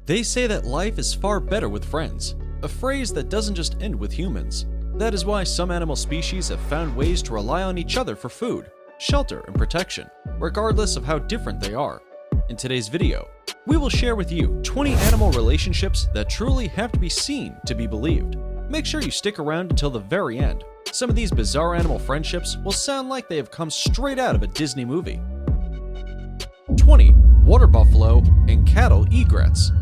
They say that life is far better with friends, a phrase that doesn't just end with humans. That is why some animal species have found ways to rely on each other for food, shelter, and protection, regardless of how different they are. In today's video, we will share with you 20 animal relationships that truly have to be seen to be believed. Make sure you stick around until the very end. Some of these bizarre animal friendships will sound like they have come straight out of a Disney movie. 20. Water buffalo and cattle egrets.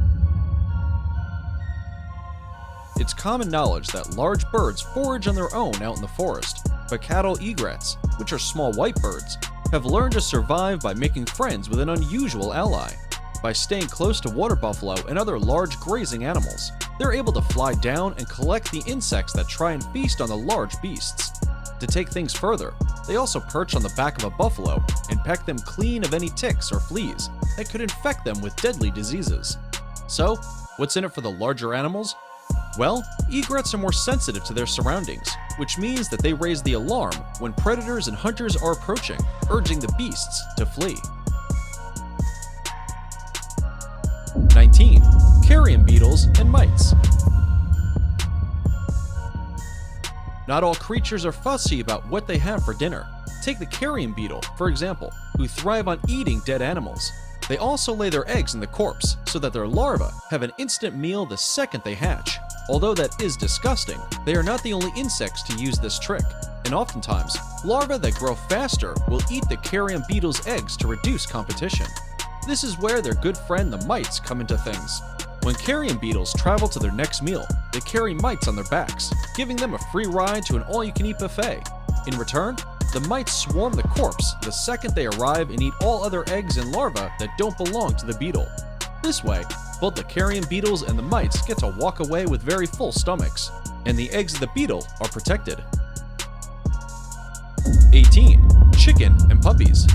It's common knowledge that large birds forage on their own out in the forest, but cattle egrets, which are small white birds, have learned to survive by making friends with an unusual ally. By staying close to water buffalo and other large grazing animals, they're able to fly down and collect the insects that try and feast on the large beasts. To take things further, they also perch on the back of a buffalo and peck them clean of any ticks or fleas that could infect them with deadly diseases. So, what's in it for the larger animals? Well, egrets are more sensitive to their surroundings, which means that they raise the alarm when predators and hunters are approaching, urging the beasts to flee. 19. Carrion beetles and mites. Not all creatures are fussy about what they have for dinner. Take the carrion beetle, for example, who thrive on eating dead animals. They also lay their eggs in the corpse so that their larvae have an instant meal the second they hatch. Although that is disgusting, they are not the only insects to use this trick, and oftentimes, larvae that grow faster will eat the carrion beetle's eggs to reduce competition. This is where their good friend the mites come into things. When carrion beetles travel to their next meal, they carry mites on their backs, giving them a free ride to an all-you-can-eat buffet. In return, the mites swarm the corpse the second they arrive and eat all other eggs and larvae that don't belong to the beetle. This way, both the carrion beetles and the mites get to walk away with very full stomachs, and the eggs of the beetle are protected. 18. Chicken and puppies.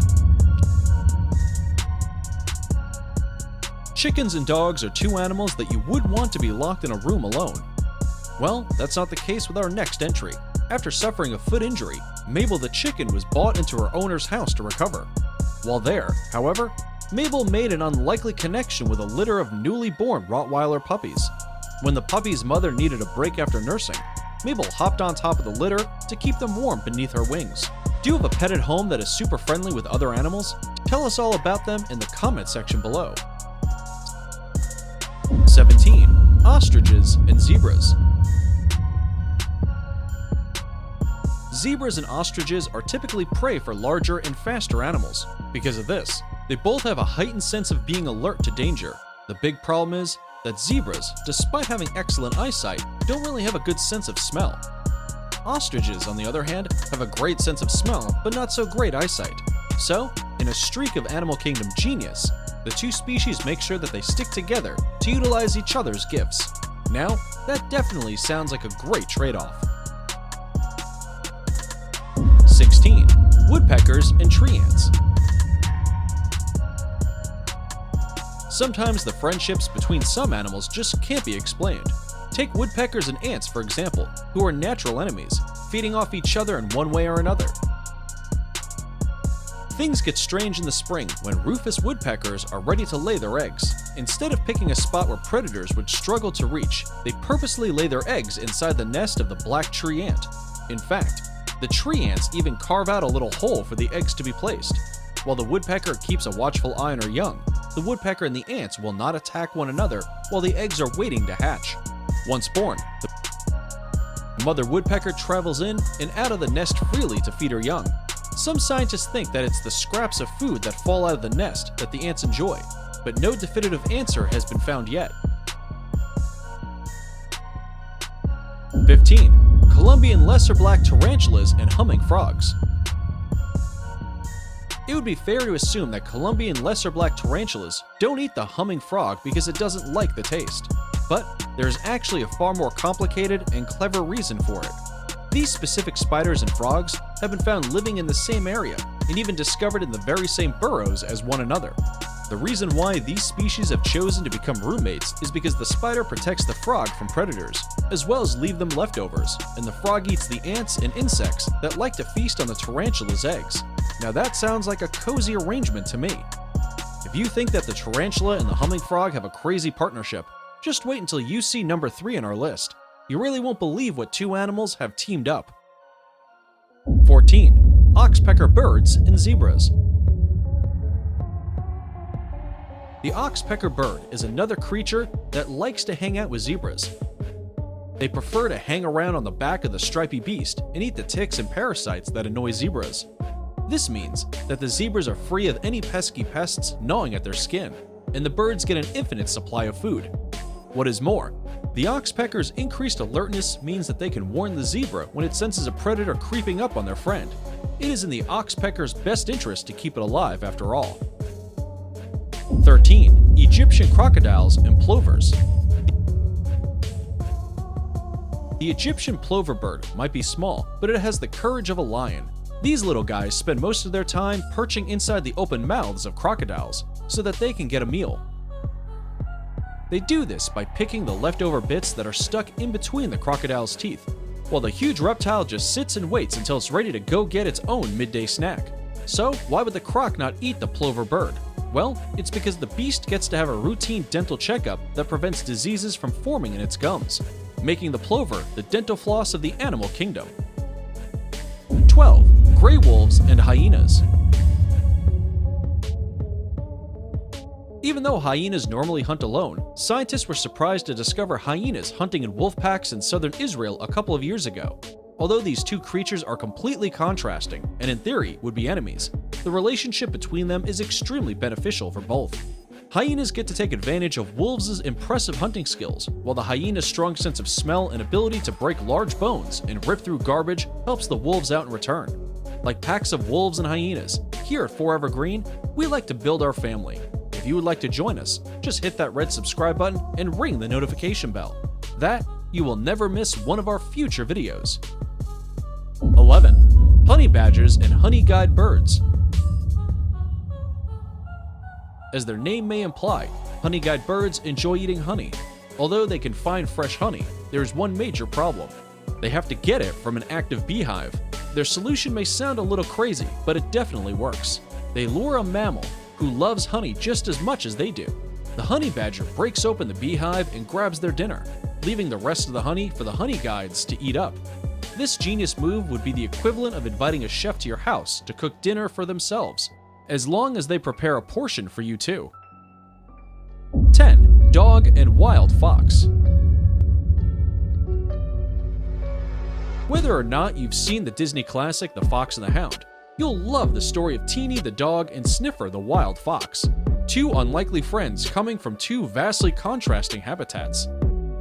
Chickens and dogs are two animals that you would want to be locked in a room alone. Well, that's not the case with our next entry. After suffering a foot injury, Mabel the chicken was brought into her owner's house to recover. While there, however, Mabel made an unlikely connection with a litter of newly born Rottweiler puppies. When the puppy's mother needed a break after nursing, Mabel hopped on top of the litter to keep them warm beneath her wings. Do you have a pet at home that is super friendly with other animals? Tell us all about them in the comment section below. 17. Ostriches and zebras. Zebras and ostriches are typically prey for larger and faster animals. Because of this, they both have a heightened sense of being alert to danger. The big problem is that zebras, despite having excellent eyesight, don't really have a good sense of smell. Ostriches, on the other hand, have a great sense of smell, but not so great eyesight. So, in a streak of animal kingdom genius, the two species make sure that they stick together to utilize each other's gifts. Now, that definitely sounds like a great trade-off. 16. Woodpeckers and tree ants. Sometimes the friendships between some animals just can't be explained. Take woodpeckers and ants, for example, who are natural enemies, feeding off each other in one way or another. Things get strange in the spring when rufous woodpeckers are ready to lay their eggs. Instead of picking a spot where predators would struggle to reach, they purposely lay their eggs inside the nest of the black tree ant. In fact, the tree ants even carve out a little hole for the eggs to be placed. While the woodpecker keeps a watchful eye on her young, the woodpecker and the ants will not attack one another while the eggs are waiting to hatch. Once born, the mother woodpecker travels in and out of the nest freely to feed her young. Some scientists think that it's the scraps of food that fall out of the nest that the ants enjoy, but no definitive answer has been found yet. 15. Colombian lesser black tarantulas and humming frogs. It would be fair to assume that Colombian lesser black tarantulas don't eat the humming frog because it doesn't like the taste. But there is actually a far more complicated and clever reason for it. These specific spiders and frogs have been found living in the same area and even discovered in the very same burrows as one another. The reason why these species have chosen to become roommates is because the spider protects the frog from predators, as well as leave them leftovers, and the frog eats the ants and insects that like to feast on the tarantula's eggs. Now that sounds like a cozy arrangement to me. If you think that the tarantula and the humming frog have a crazy partnership, just wait until you see number 3 on our list. You really won't believe what two animals have teamed up. 14. Oxpecker birds and zebras. The oxpecker bird is another creature that likes to hang out with zebras. They prefer to hang around on the back of the stripy beast and eat the ticks and parasites that annoy zebras. This means that the zebras are free of any pesky pests gnawing at their skin, and the birds get an infinite supply of food. What is more, the oxpecker's increased alertness means that they can warn the zebra when it senses a predator creeping up on their friend. It is in the oxpecker's best interest to keep it alive after all. 13. Egyptian crocodiles and plovers. The Egyptian plover bird might be small, but it has the courage of a lion. These little guys spend most of their time perching inside the open mouths of crocodiles so that they can get a meal. They do this by picking the leftover bits that are stuck in between the crocodile's teeth, while the huge reptile just sits and waits until it's ready to go get its own midday snack. So why would the croc not eat the plover bird? Well, it's because the beast gets to have a routine dental checkup that prevents diseases from forming in its gums, making the plover the dental floss of the animal kingdom. 12. Gray wolves and hyenas. Even though hyenas normally hunt alone, scientists were surprised to discover hyenas hunting in wolf packs in southern Israel a couple of years ago. Although these two creatures are completely contrasting and in theory would be enemies, the relationship between them is extremely beneficial for both. Hyenas get to take advantage of wolves' impressive hunting skills, while the hyena's strong sense of smell and ability to break large bones and rip through garbage helps the wolves out in return. Like packs of wolves and hyenas, here at Forever Green, we like to build our family. If you would like to join us, just hit that red subscribe button and ring the notification bell. That, you will never miss one of our future videos. 11. Honey badgers and honey-guide birds. As their name may imply, honey-guide birds enjoy eating honey. Although they can find fresh honey, there's one major problem. They have to get it from an active beehive. Their solution may sound a little crazy, but it definitely works. They lure a mammal who loves honey just as much as they do. The honey badger breaks open the beehive and grabs their dinner, leaving the rest of the honey for the honey guides to eat up. This genius move would be the equivalent of inviting a chef to your house to cook dinner for themselves, as long as they prepare a portion for you too. 10. Dog and wild fox. Whether or not you've seen the Disney classic The Fox and the Hound, you'll love the story of Teeny the dog and Sniffer the wild fox, two unlikely friends coming from two vastly contrasting habitats.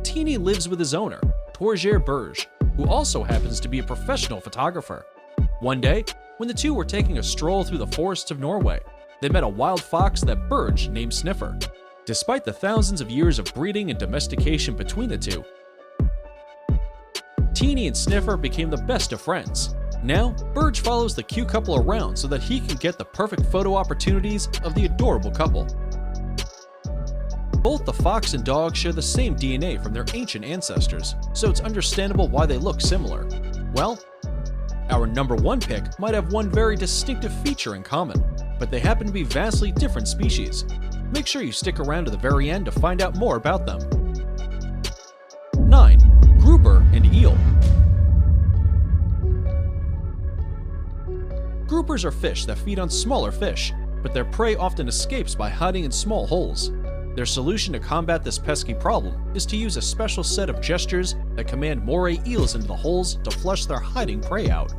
Teeny lives with his owner, Torgeir Berge, who also happens to be a professional photographer. One day, when the two were taking a stroll through the forests of Norway, they met a wild fox that Berge named Sniffer. Despite the thousands of years of breeding and domestication between the two, Teeny and Sniffer became the best of friends. Now, Berge follows the cute couple around so that he can get the perfect photo opportunities of the adorable couple. Both the fox and dog share the same DNA from their ancient ancestors, so it's understandable why they look similar. Well, our number 1 pick might have one very distinctive feature in common, but they happen to be vastly different species. Make sure you stick around to the very end to find out more about them. 9. Grouper and eel. Groupers are fish that feed on smaller fish, but their prey often escapes by hiding in small holes. Their solution to combat this pesky problem is to use a special set of gestures that command moray eels into the holes to flush their hiding prey out.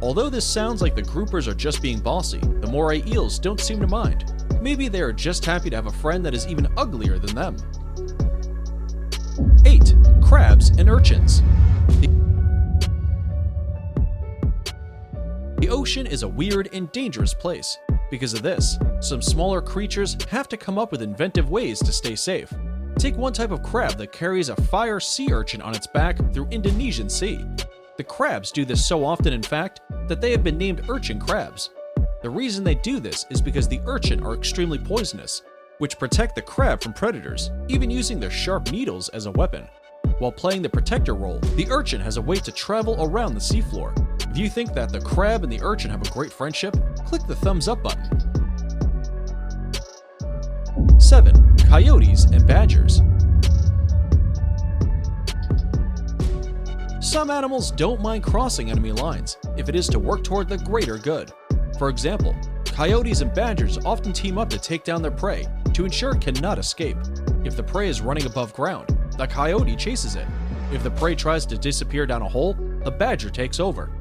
Although this sounds like the groupers are just being bossy, the moray eels don't seem to mind. Maybe they are just happy to have a friend that is even uglier than them. 8. Crabs and urchins. The ocean is a weird and dangerous place. Because of this, some smaller creatures have to come up with inventive ways to stay safe. Take one type of crab that carries a fire sea urchin on its back through Indonesian Sea. The crabs do this so often, in fact, that they have been named urchin crabs. The reason they do this is because the urchin are extremely poisonous, which protect the crab from predators, even using their sharp needles as a weapon. While playing the protector role, the urchin has a way to travel around the seafloor. If you think that the crab and the urchin have a great friendship, click the thumbs up button. 7. Coyotes and badgers. Some animals don't mind crossing enemy lines if it is to work toward the greater good. For example, coyotes and badgers often team up to take down their prey to ensure it cannot escape. If the prey is running above ground, the coyote chases it. If the prey tries to disappear down a hole, the badger takes over.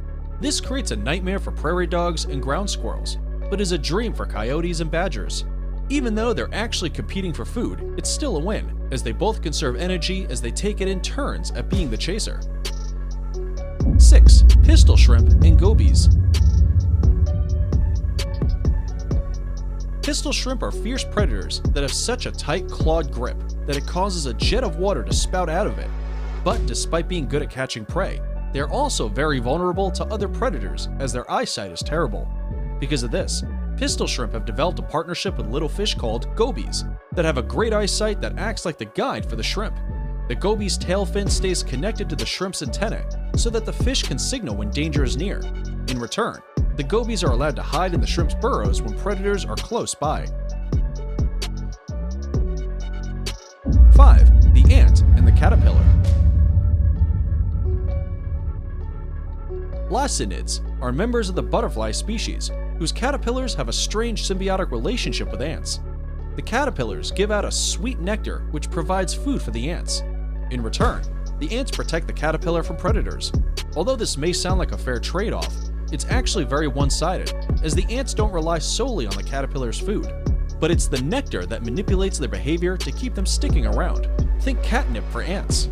This creates a nightmare for prairie dogs and ground squirrels, but is a dream for coyotes and badgers. Even though they're actually competing for food, it's still a win, as they both conserve energy as they take it in turns at being the chaser. 6. Pistol shrimp and gobies. Pistol shrimp are fierce predators that have such a tight clawed grip that it causes a jet of water to spout out of it. But despite being good at catching prey, they are also very vulnerable to other predators as their eyesight is terrible. Because of this, pistol shrimp have developed a partnership with little fish called gobies that have a great eyesight that acts like the guide for the shrimp. The goby's tail fin stays connected to the shrimp's antennae so that the fish can signal when danger is near. In return, the gobies are allowed to hide in the shrimp's burrows when predators are close by. 5. The ant and the caterpillar. Blastinids are members of the butterfly species, whose caterpillars have a strange symbiotic relationship with ants. The caterpillars give out a sweet nectar which provides food for the ants. In return, the ants protect the caterpillar from predators. Although this may sound like a fair trade-off, it's actually very one-sided, as the ants don't rely solely on the caterpillar's food, but it's the nectar that manipulates their behavior to keep them sticking around. Think catnip for ants.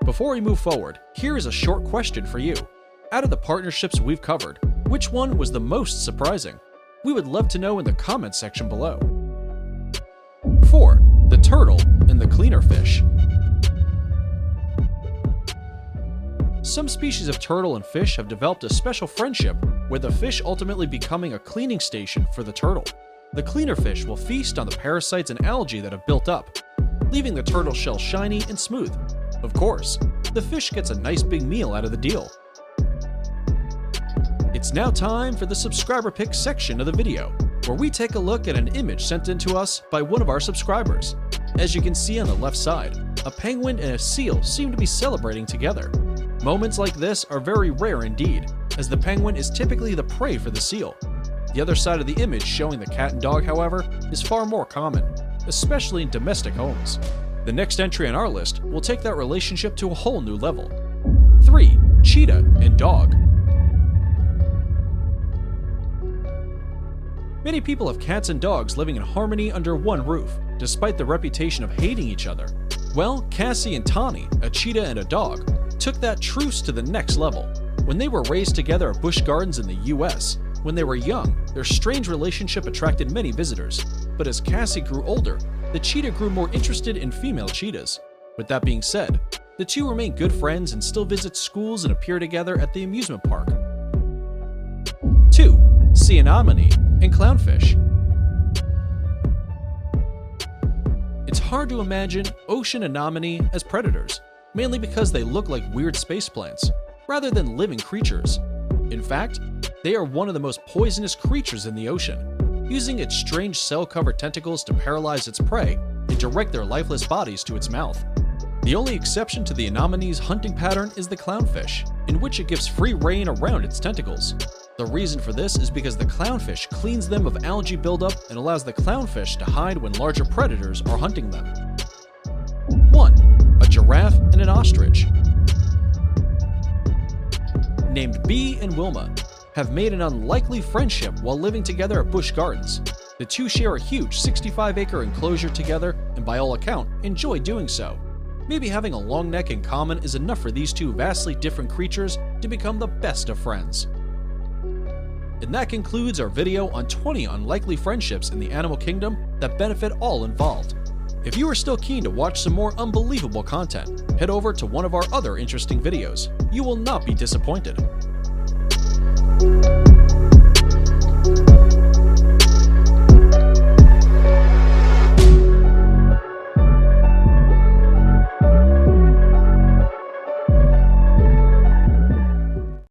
Before we move forward, here is a short question for you. Out of the partnerships we've covered, which one was the most surprising? We would love to know in the comments section below. 4. The turtle and the cleaner fish. Some species of turtle and fish have developed a special friendship, with the fish ultimately becoming a cleaning station for the turtle. The cleaner fish will feast on the parasites and algae that have built up, leaving the turtle shell shiny and smooth. Of course, the fish gets a nice big meal out of the deal. It's now time for the subscriber pick section of the video, where we take a look at an image sent in to us by one of our subscribers. As you can see on the left side, a penguin and a seal seem to be celebrating together. Moments like this are very rare indeed, as the penguin is typically the prey for the seal. The other side of the image showing the cat and dog, however, is far more common, especially in domestic homes. The next entry on our list will take that relationship to a whole new level. 3. Cheetah and dog. Many people have cats and dogs living in harmony under one roof, despite the reputation of hating each other. Well, Cassie and Tawny, a cheetah and a dog, took that truce to the next level. When they were raised together at Busch Gardens in the US, when they were young, their strange relationship attracted many visitors. But as Cassie grew older, the cheetah grew more interested in female cheetahs. With that being said, the two remain good friends and still visit schools and appear together at the amusement park. 2. Sea anemone and clownfish. It's hard to imagine ocean anemone as predators, mainly because they look like weird space plants, rather than living creatures. In fact, they are one of the most poisonous creatures in the ocean, using its strange cell-covered tentacles to paralyze its prey and direct their lifeless bodies to its mouth. The only exception to the anemone's hunting pattern is the clownfish, in which it gives free rein around its tentacles. The reason for this is because the clownfish cleans them of algae buildup and allows the clownfish to hide when larger predators are hunting them. 1. A giraffe and an ostrich. Named Bee and Wilma, have made an unlikely friendship while living together at Busch Gardens. The two share a huge 65-acre enclosure together and by all account enjoy doing so. Maybe having a long neck in common is enough for these two vastly different creatures to become the best of friends. And that concludes our video on 20 unlikely friendships in the animal kingdom that benefit all involved. If you are still keen to watch some more unbelievable content, head over to one of our other interesting videos. You will not be disappointed.